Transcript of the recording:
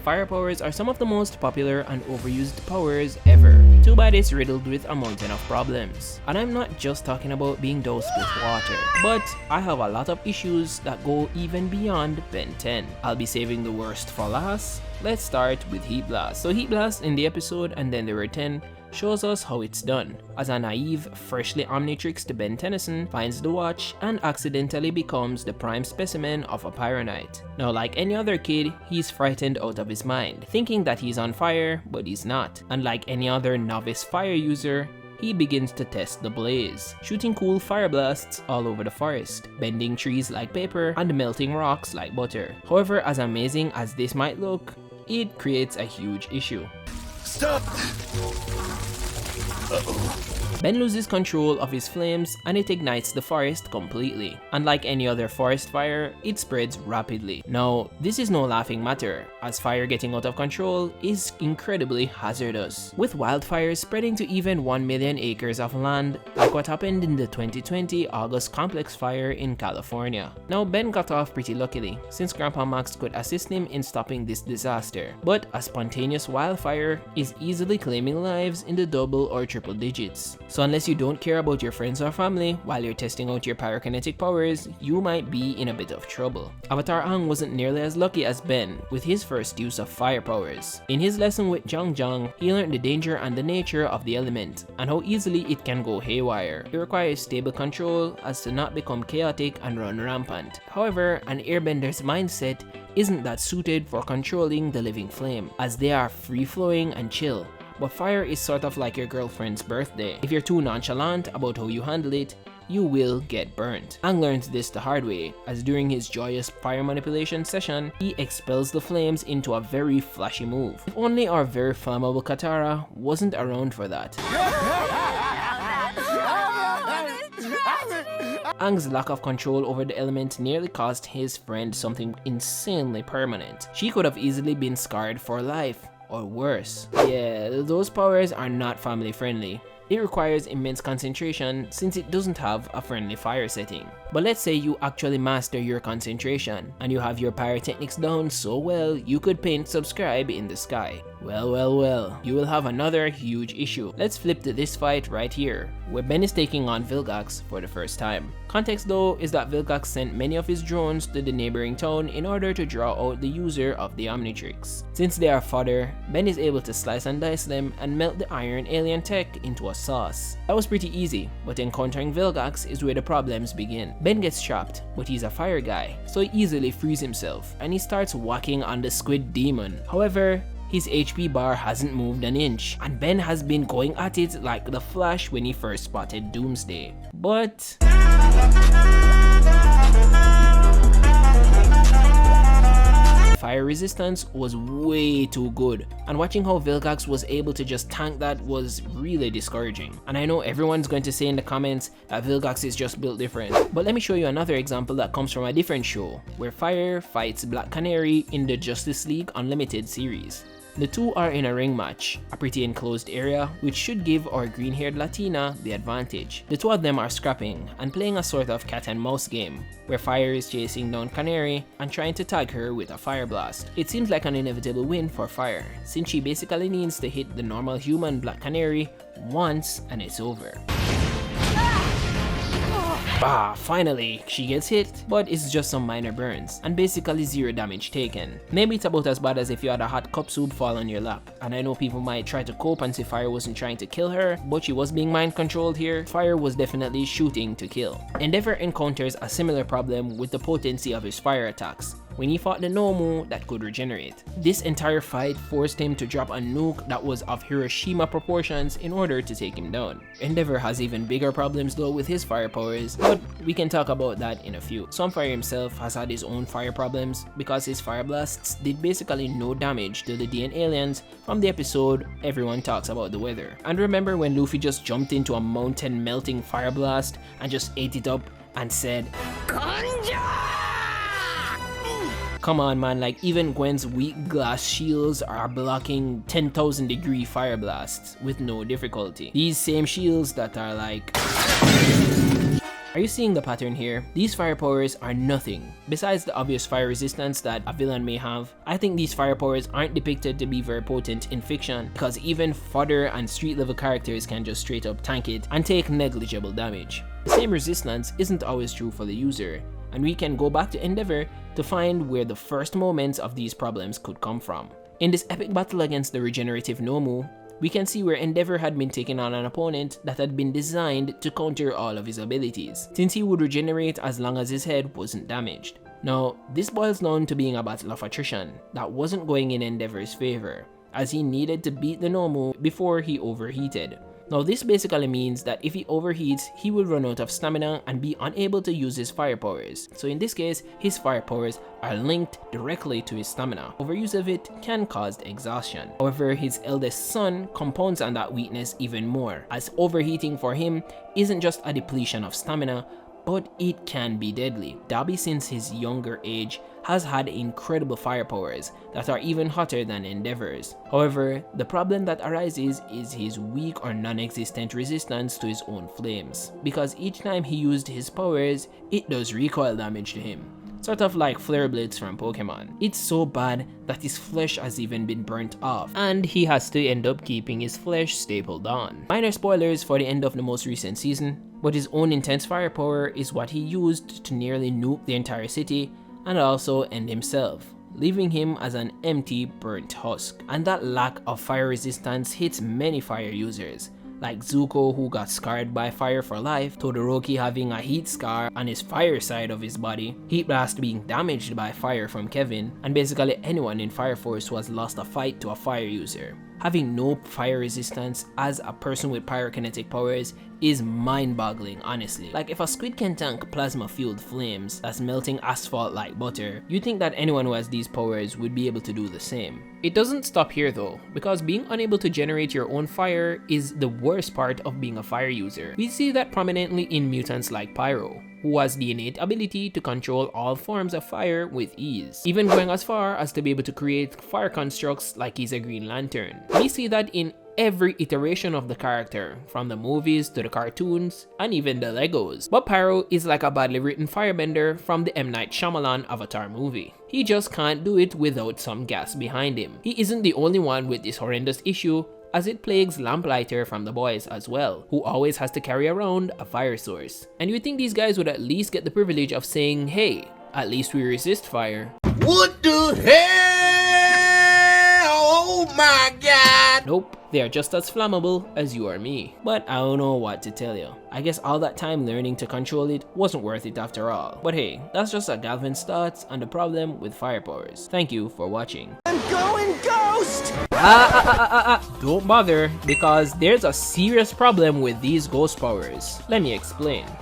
Fire powers are some of the most popular and overused powers ever. Too bad it's riddled with a mountain of problems. And I'm not just talking about being doused with water, but I have a lot of issues that go even beyond Ben 10. I'll be saving the worst for last. Let's start with Heat Blast. So Heat Blast in the episode And Then There Were 10 shows us how it's done, as a naive, freshly omnitrixed Ben Tennyson finds the watch and accidentally becomes the prime specimen of a pyro knight. Now, like any other kid, he's frightened out of his mind, thinking that he's on fire, but he's not. And like any other novice fire user, he begins to test the blaze, shooting cool fire blasts all over the forest, bending trees like paper and melting rocks like butter. However, as amazing as this might look, it creates a huge issue. Stop! Ben loses control of his flames and it ignites the forest completely. Unlike any other forest fire, it spreads rapidly. Now, this is no laughing matter, as fire getting out of control is incredibly hazardous, with wildfires spreading to even 1 million acres of land, like what happened in the 2020 August complex fire in California. Now, Ben got off pretty luckily, since Grandpa Max could assist him in stopping this disaster, but a spontaneous wildfire is easily claiming lives in the double or triple digits. So unless you don't care about your friends or family while you're testing out your pyrokinetic powers, you might be in a bit of trouble. Avatar Aang wasn't nearly as lucky as Ben with his first use of fire powers. In his lesson with Zhang Zhang, he learned the danger and the nature of the element, and how easily it can go haywire. It requires stable control as to not become chaotic and run rampant. However, an airbender's mindset isn't that suited for controlling the living flame, as they are free-flowing and chill. But fire is sort of like your girlfriend's birthday. If you're too nonchalant about how you handle it, you will get burnt. Aang learns this the hard way, as during his joyous fire manipulation session, he expels the flames into a very flashy move. If only our very flammable Katara wasn't around for that. Aang's lack of control over the element nearly cost his friend something insanely permanent. She could have easily been scarred for life, or worse. Yeah, those powers are not family friendly. It requires immense concentration since it doesn't have a friendly fire setting. But let's say you actually master your concentration and you have your pyrotechnics down so well you could paint subscribe in the sky. Well, you will have another huge issue. Let's flip to this fight right here, where Ben is taking on Vilgax for the first time. Context though is that Vilgax sent many of his drones to the neighboring town in order to draw out the user of the Omnitrix. Since they are fodder, Ben is able to slice and dice them and melt the iron alien tech into a sauce. That was pretty easy, but encountering Vilgax is where the problems begin. Ben gets trapped, but he's a fire guy, so he easily frees himself and he starts whacking on the squid demon. However, his HP bar hasn't moved an inch, and Ben has been going at it like the Flash when he first spotted Doomsday. But fire resistance was way too good, and watching how Vilgax was able to just tank that was really discouraging. And I know everyone's going to say in the comments that Vilgax is just built different, but let me show you another example that comes from a different show, where Fire fights Black Canary in the Justice League Unlimited series. The two are in a ring match, a pretty enclosed area, which should give our green-haired Latina the advantage. The two of them are scrapping and playing a sort of cat and mouse game, where Fire is chasing down Canary and trying to tag her with a fire blast. It seems like an inevitable win for Fire, since she basically needs to hit the normal human Black Canary once and it's over. Bah, finally, she gets hit, but it's just some minor burns, and basically zero damage taken. Maybe it's about as bad as if you had a hot cup soup fall on your lap, and I know people might try to cope and say Fire wasn't trying to kill her, but she was being mind controlled here. Fire was definitely shooting to kill. Endeavor encounters a similar problem with the potency of his fire attacks, when he fought the Nomu that could regenerate. This entire fight forced him to drop a nuke that was of Hiroshima proportions in order to take him down. Endeavor has even bigger problems though with his fire powers, but we can talk about that in a few. Sunfire himself has had his own fire problems because his fire blasts did basically no damage to the DN aliens from the episode Everyone Talks About the Weather. And remember when Luffy just jumped into a mountain melting fire blast and just ate it up and said, "Konja!" Come on man, like even Gwen's weak glass shields are blocking 10,000 degree fire blasts with no difficulty. These same shields that are like Are you seeing the pattern here? These fire powers are nothing. Besides the obvious fire resistance that a villain may have, I think these fire powers aren't depicted to be very potent in fiction because even fodder and street level characters can just straight up tank it and take negligible damage. The same resistance isn't always true for the user, and we can go back to Endeavor to find where the first moments of these problems could come from. In this epic battle against the regenerative Nomu, we can see where Endeavor had been taking on an opponent that had been designed to counter all of his abilities, since he would regenerate as long as his head wasn't damaged. Now, this boils down to being a battle of attrition that wasn't going in Endeavor's favor, as he needed to beat the Nomu before he overheated. Now this basically means that if he overheats, he will run out of stamina and be unable to use his fire powers. So in this case, his fire powers are linked directly to his stamina. Overuse of it can cause exhaustion. However, his eldest son compounds on that weakness even more, as overheating for him isn't just a depletion of stamina, but it can be deadly. Dabi, since his younger age, has had incredible fire powers that are even hotter than Endeavor's. However, the problem that arises is his weak or non-existent resistance to his own flames, because each time he used his powers, it does recoil damage to him. Sort of like flare blades from Pokemon. It's so bad that his flesh has even been burnt off, and he has to end up keeping his flesh stapled on. Minor spoilers for the end of the most recent season, but his own intense firepower is what he used to nearly nuke the entire city and also end himself, leaving him as an empty, burnt husk. And that lack of fire resistance hits many fire users, like Zuko, who got scarred by fire for life, Todoroki having a heat scar on his fire side of his body, Heatblast being damaged by fire from Kevin, and basically anyone in Fire Force who has lost a fight to a fire user. Having no fire resistance as a person with pyrokinetic powers is mind-boggling, honestly. Like, if a squid can tank plasma-fueled flames that's melting asphalt like butter, you'd think that anyone who has these powers would be able to do the same. It doesn't stop here though, because being unable to generate your own fire is the worst part of being a fire user. We see that prominently in mutants like Pyro, who has the innate ability to control all forms of fire with ease, even going as far as to be able to create fire constructs like he's a Green Lantern. We see that in every iteration of the character, from the movies to the cartoons and even the Legos. But Pyro is like a badly written firebender from the M. Night Shyamalan Avatar movie. He just can't do it without some gas behind him. He isn't the only one with this horrendous issue, as it plagues Lamplighter from The Boys as well, who always has to carry around a fire source. And you'd think these guys would at least get the privilege of saying, hey, at least we resist fire. What the hell? Oh my god! Nope, they are just as flammable as you or me. But I don't know what to tell you. I guess all that time learning to control it wasn't worth it after all. But hey, that's just a Galvin's thoughts on the problem with fire powers. Thank you for watching. I'm going ghost! Don't bother, because there's a serious problem with these ghost powers. Let me explain.